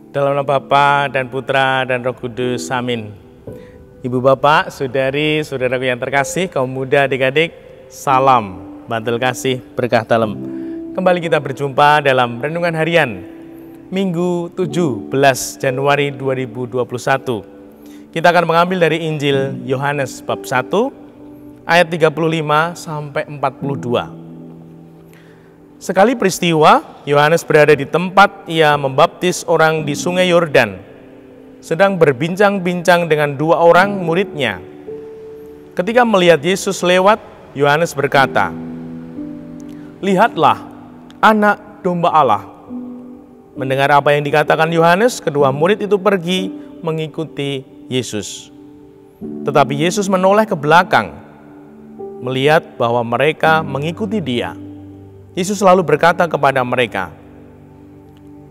Dalam nama Bapa dan Putra dan Roh Kudus, amin. Ibu bapak, saudari, saudaraku yang terkasih, kaum muda, adik-adik, salam, bantal kasih, berkah dalam. Kembali kita berjumpa dalam Renungan Harian, Minggu 17 Januari 2021. Kita akan mengambil dari Injil Yohanes bab 1, ayat 35 sampai 42. Sekali peristiwa, Yohanes berada di tempat ia membaptis orang di sungai Yordan, sedang berbincang-bincang dengan dua orang muridnya. Ketika melihat Yesus lewat, Yohanes berkata, "Lihatlah, anak domba Allah." Mendengar apa yang dikatakan Yohanes, kedua murid itu pergi mengikuti Yesus. Tetapi Yesus menoleh ke belakang, melihat bahwa mereka mengikuti dia. Yesus selalu berkata kepada mereka,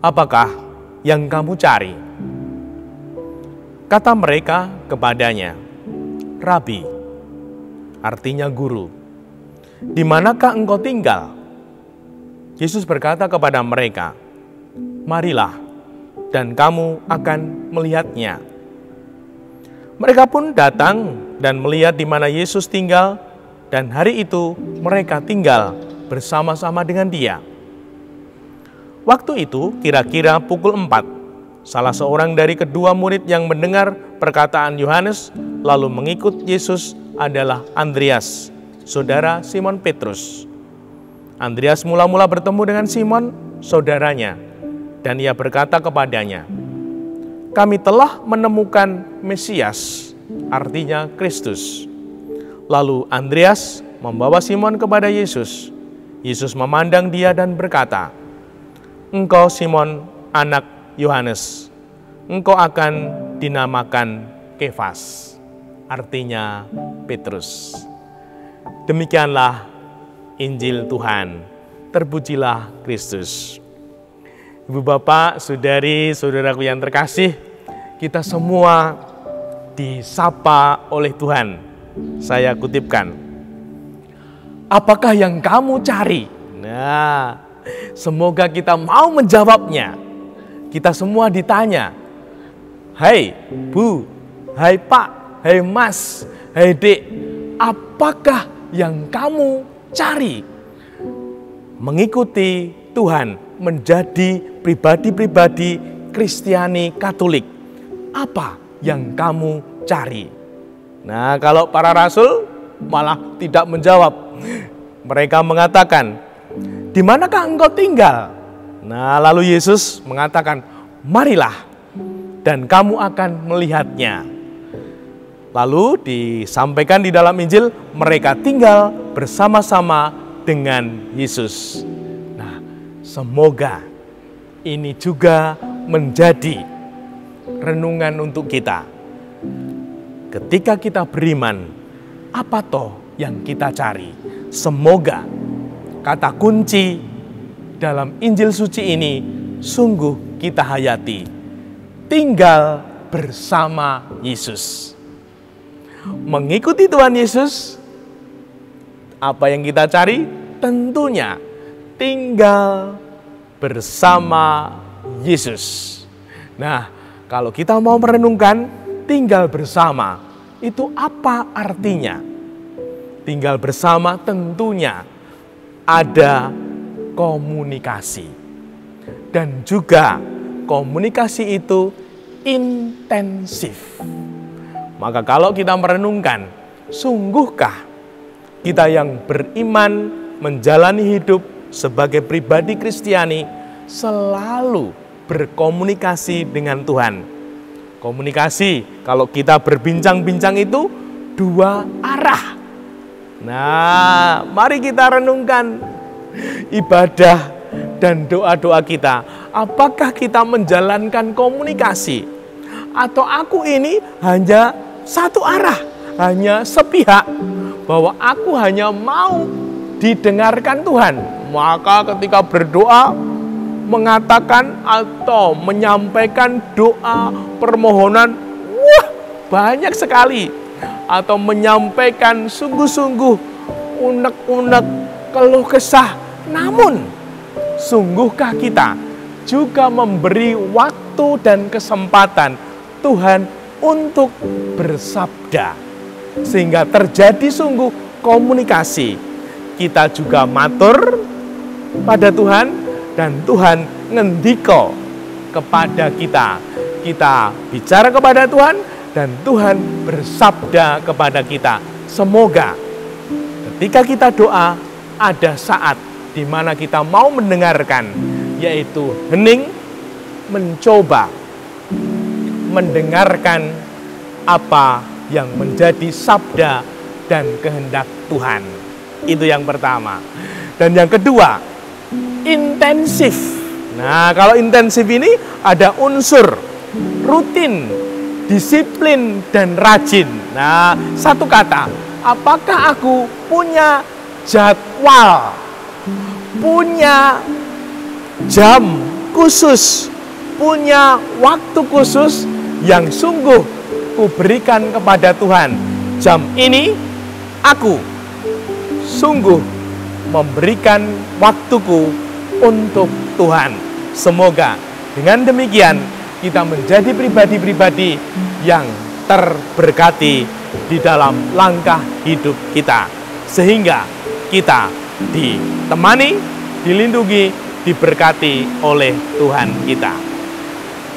"Apakah yang kamu cari?" Kata mereka kepadanya, "Rabi," artinya guru, "di manakah engkau tinggal?" Yesus berkata kepada mereka, "Marilah, dan kamu akan melihatnya." Mereka pun datang dan melihat di mana Yesus tinggal, dan hari itu mereka tinggal bersama-sama dengan dia. Waktu itu kira-kira pukul 4, salah seorang dari kedua murid yang mendengar perkataan Yohanes lalu mengikut Yesus adalah Andreas, saudara Simon Petrus. Andreas mula-mula bertemu dengan Simon, saudaranya, dan ia berkata kepadanya, "Kami telah menemukan Mesias," artinya Kristus. Lalu Andreas membawa Simon kepada Yesus. Yesus memandang dia dan berkata, "Engkau Simon, anak Yohanes, engkau akan dinamakan Kefas," artinya Petrus. Demikianlah Injil Tuhan. Terpujilah Kristus. Ibu bapak, saudari, saudaraku yang terkasih, kita semua disapa oleh Tuhan. Saya kutipkan, "Apakah yang kamu cari?" Nah, semoga kita mau menjawabnya. Kita semua ditanya, "Hai Bu, hai Pak, hai Mas, hai Dek, apakah yang kamu cari?" Mengikuti Tuhan, menjadi pribadi-pribadi Kristiani Katolik. Apa yang kamu cari? Nah, kalau para rasul malah tidak menjawab. Mereka mengatakan, "Di manakah engkau tinggal?" Nah, lalu Yesus mengatakan, "Marilah, dan kamu akan melihatnya." Lalu disampaikan di dalam Injil, mereka tinggal bersama-sama dengan Yesus. Nah, semoga ini juga menjadi renungan untuk kita. Ketika kita beriman, apa toh yang kita cari? Semoga kata kunci dalam Injil suci ini sungguh kita hayati. Tinggal bersama Yesus. Mengikuti Tuhan Yesus, apa yang kita cari? Tentunya tinggal bersama Yesus. Nah, kalau kita mau merenungkan tinggal bersama, itu apa artinya? Tinggal bersama tentunya ada komunikasi. Dan juga komunikasi itu intensif. Maka kalau kita merenungkan, sungguhkah kita yang beriman menjalani hidup sebagai pribadi Kristiani selalu berkomunikasi dengan Tuhan? Komunikasi, kalau kita berbincang-bincang itu dua arah. Nah, mari kita renungkan ibadah dan doa-doa kita. Apakah kita menjalankan komunikasi? Atau aku ini hanya satu arah, hanya sepihak, bahwa aku hanya mau didengarkan Tuhan. Maka ketika berdoa, mengatakan atau menyampaikan doa permohonan, banyak sekali. Atau menyampaikan sungguh-sungguh unek-unek keluh kesah. Namun, sungguhkah kita juga memberi waktu waktu dan kesempatan Tuhan untuk bersabda. Sehingga terjadi sungguh komunikasi. Kita juga matur pada Tuhan dan Tuhan ngendiko kepada kita. Kita bicara kepada Tuhan dan Tuhan bersabda kepada kita. Semoga ketika kita doa ada saat di mana kita mau mendengarkan, yaitu hening mencoba mendengarkan apa yang menjadi sabda dan kehendak Tuhan. Itu yang pertama. Dan yang kedua, intensif. Nah, kalau intensif ini ada unsur rutin, disiplin, dan rajin. Nah, satu kata, apakah aku punya jadwal, punya jam khusus, punya waktu khusus yang sungguh kuberikan kepada Tuhan. Jam ini aku sungguh memberikan waktuku untuk Tuhan. Semoga dengan demikian kita menjadi pribadi-pribadi yang terberkati di dalam langkah hidup kita. Sehingga kita ditemani, dilindungi, diberkati oleh Tuhan kita.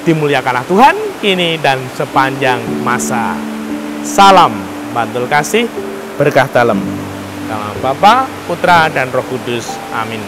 Dimuliakanlah Tuhan kini dan sepanjang masa. Salam bantul kasih, berkah dalam. Nama Bapa, Putra, dan Roh Kudus. Amin.